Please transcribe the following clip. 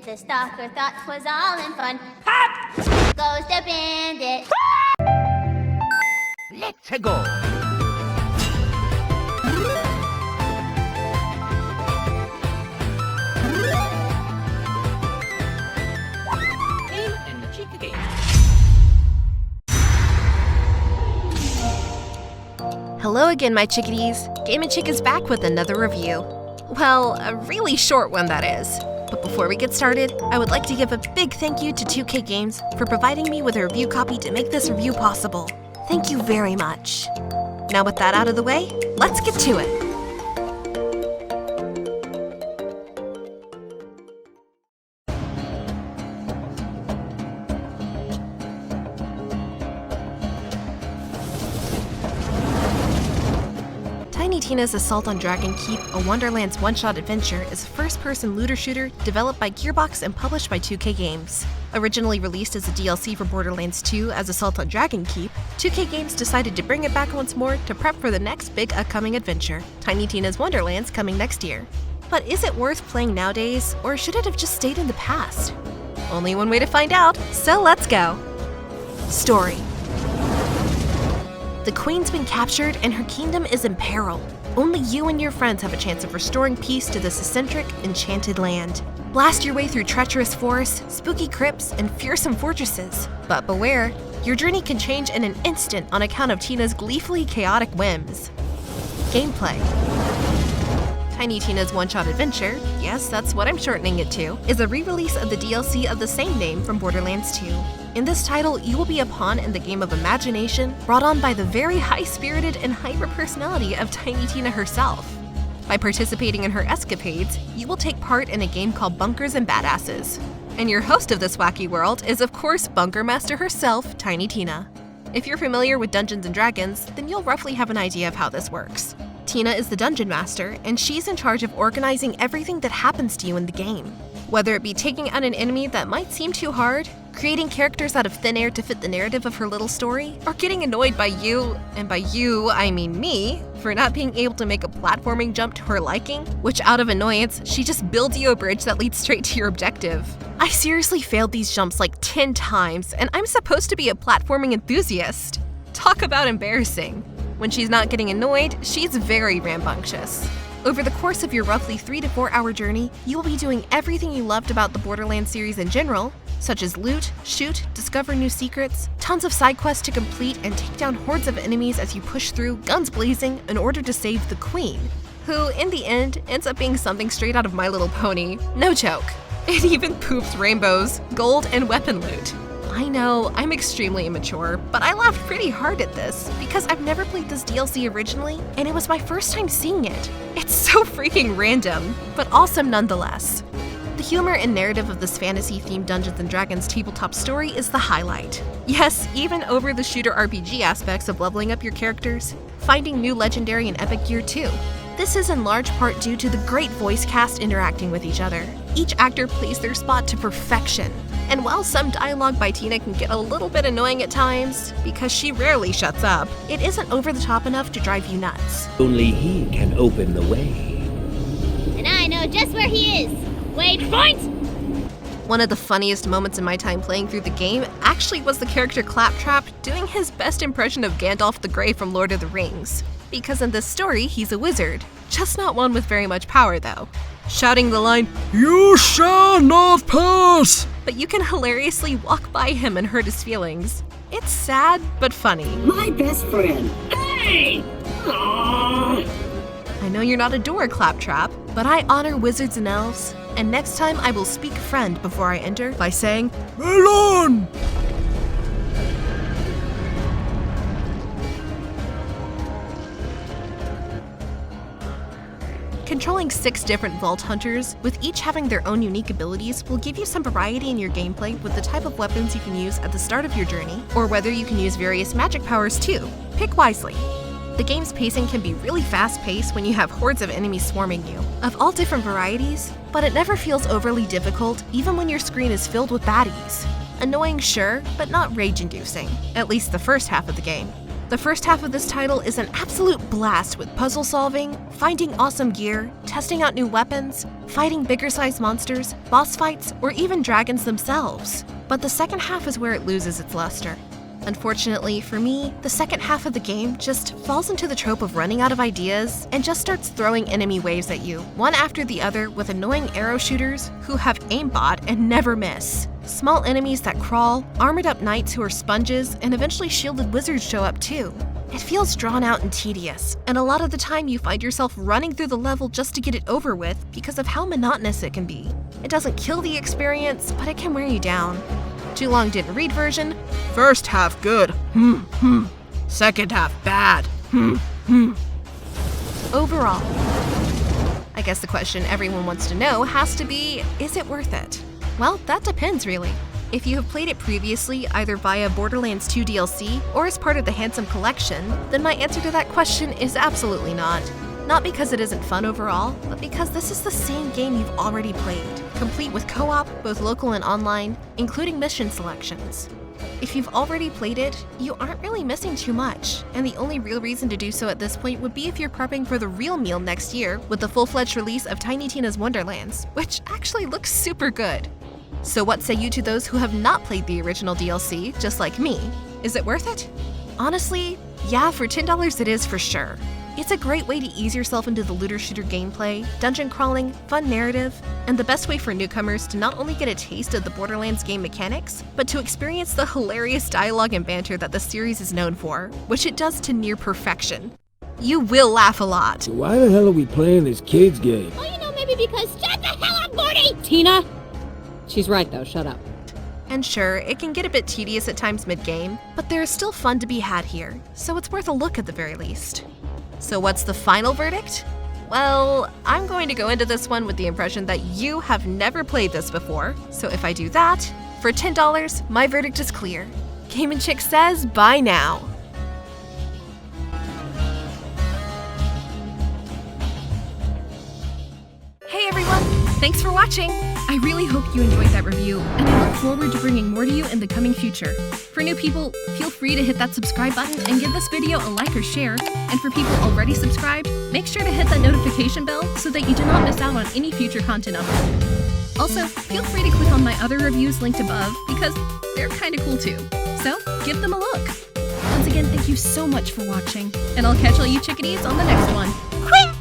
The stalker thought 'twas all in fun. Pop! Goes the bandit. Let's go. Game and the Chick game. Hello again, my chickadees. Game & Chick is back with another review. Well, a really short one, that is. But before we get started, I would like to give a big thank you to 2K Games for providing me with a review copy to make this review possible. Thank you very much. Now with that out of the way, let's get to it. Tiny Tina's Assault on Dragon Keep, a Wonderland's one-shot adventure, is a first-person looter shooter developed by Gearbox and published by 2K Games. Originally released as a DLC for Borderlands 2 as Assault on Dragon Keep, 2K Games decided to bring it back once more to prep for the next big upcoming adventure, Tiny Tina's Wonderlands, coming next year. But is it worth playing nowadays, or should it have just stayed in the past? Only one way to find out, so let's go! Story. The Queen's been captured and her kingdom is in peril. Only you and your friends have a chance of restoring peace to this eccentric, enchanted land. Blast your way through treacherous forests, spooky crypts, and fearsome fortresses. But beware, your journey can change in an instant on account of Tina's gleefully chaotic whims. Gameplay. Tiny Tina's one-shot adventure, yes, that's what I'm shortening it to, is a re-release of the DLC of the same name from Borderlands 2. In this title, you will be a pawn in the game of imagination, brought on by the very high-spirited and hyper-personality of Tiny Tina herself. By participating in her escapades, you will take part in a game called Bunkers and Badasses. And your host of this wacky world is, of course, Bunker Master herself, Tiny Tina. If you're familiar with Dungeons & Dragons, then you'll roughly have an idea of how this works. Tina is the Dungeon Master, and she's in charge of organizing everything that happens to you in the game. Whether it be taking out an enemy that might seem too hard, creating characters out of thin air to fit the narrative of her little story, or getting annoyed by you, and by you, I mean me, for not being able to make a platforming jump to her liking, which out of annoyance, she just builds you a bridge that leads straight to your objective. I seriously failed these jumps like 10 times, and I'm supposed to be a platforming enthusiast. Talk about embarrassing. When she's not getting annoyed, she's very rambunctious. Over the course of your roughly 3 to 4 hour journey, you will be doing everything you loved about the Borderlands series in general, such as loot, shoot, discover new secrets, tons of side quests to complete, and take down hordes of enemies as you push through, guns blazing, in order to save the Queen, who, in the end, ends up being something straight out of My Little Pony. No joke. It even poops rainbows, gold, and weapon loot. I know, I'm extremely immature, but I laughed pretty hard at this because I've never played this DLC originally, and it was my first time seeing it. It's so freaking random, but awesome nonetheless. The humor and narrative of this fantasy-themed Dungeons & Dragons tabletop story is the highlight. Yes, even over the shooter RPG aspects of leveling up your characters, finding new legendary and epic gear too. This is in large part due to the great voice cast interacting with each other. Each actor plays their spot to perfection. And while some dialogue by Tina can get a little bit annoying at times, because she rarely shuts up, it isn't over the top enough to drive you nuts. Only he can open the way. And I know just where he is. Waypoint! One of the funniest moments in my time playing through the game actually was the character Claptrap doing his best impression of Gandalf the Grey from Lord of the Rings. Because in this story, he's a wizard. Just not one with very much power, though. Shouting the line, "You shall not pass!" But you can hilariously walk by him and hurt his feelings. It's sad, but funny. My best friend. Hey! Aww. I know you're not a door, Claptrap, but I honor wizards and elves, and next time I will speak friend before I enter by saying, "Melon!" Controlling 6 different Vault Hunters, with each having their own unique abilities, will give you some variety in your gameplay with the type of weapons you can use at the start of your journey, or whether you can use various magic powers too. Pick wisely. The game's pacing can be really fast-paced when you have hordes of enemies swarming you, of all different varieties, but it never feels overly difficult even when your screen is filled with baddies. Annoying, sure, but not rage-inducing, at least the first half of the game. The first half of this title is an absolute blast with puzzle solving, finding awesome gear, testing out new weapons, fighting bigger-sized monsters, boss fights, or even dragons themselves. But the second half is where it loses its luster. Unfortunately for me, the second half of the game just falls into the trope of running out of ideas and just starts throwing enemy waves at you, one after the other with annoying arrow shooters who have aimbot and never miss. Small enemies that crawl, armored up knights who are sponges, and eventually shielded wizards show up too. It feels drawn out and tedious, and a lot of the time you find yourself running through the level just to get it over with because of how monotonous it can be. It doesn't kill the experience, but it can wear you down. Too long didn't read version. First half good. Second half bad. Overall, I guess the question everyone wants to know has to be, is it worth it? Well, that depends really. If you have played it previously, either via Borderlands 2 DLC or as part of the Handsome Collection, then my answer to that question is absolutely not. Not because it isn't fun overall, but because this is the same game you've already played, complete with co-op, both local and online, including mission selections. If you've already played it, you aren't really missing too much, and the only real reason to do so at this point would be if you're prepping for the real meal next year with the full-fledged release of Tiny Tina's Wonderlands, which actually looks super good. So what say you to those who have not played the original DLC, just like me? Is it worth it? Honestly, yeah, for $10 it is for sure. It's a great way to ease yourself into the looter-shooter gameplay, dungeon crawling, fun narrative, and the best way for newcomers to not only get a taste of the Borderlands game mechanics, but to experience the hilarious dialogue and banter that the series is known for, which it does to near perfection. You will laugh a lot. So why the hell are we playing this kids game? Well, you know, maybe because shut the hell up, Morty! Tina? She's right though, shut up. And sure, it can get a bit tedious at times mid-game, but there is still fun to be had here, so it's worth a look at the very least. So what's the final verdict? Well, I'm going to go into this one with the impression that you have never played this before, so if I do that, for $10, my verdict is clear. Game & Chick says buy now. Hey everyone, thanks for watching! I really hope you enjoyed that review, and I look forward to bringing more to you in the coming future. For new people, feel free to hit that subscribe button and give this video a like or share, and for people already subscribed, make sure to hit that notification bell so that you do not miss out on any future content upload. Also, feel free to click on my other reviews linked above because they're kinda cool too, so give them a look. Once again, thank you so much for watching, and I'll catch all you chickadees on the next one. Quack!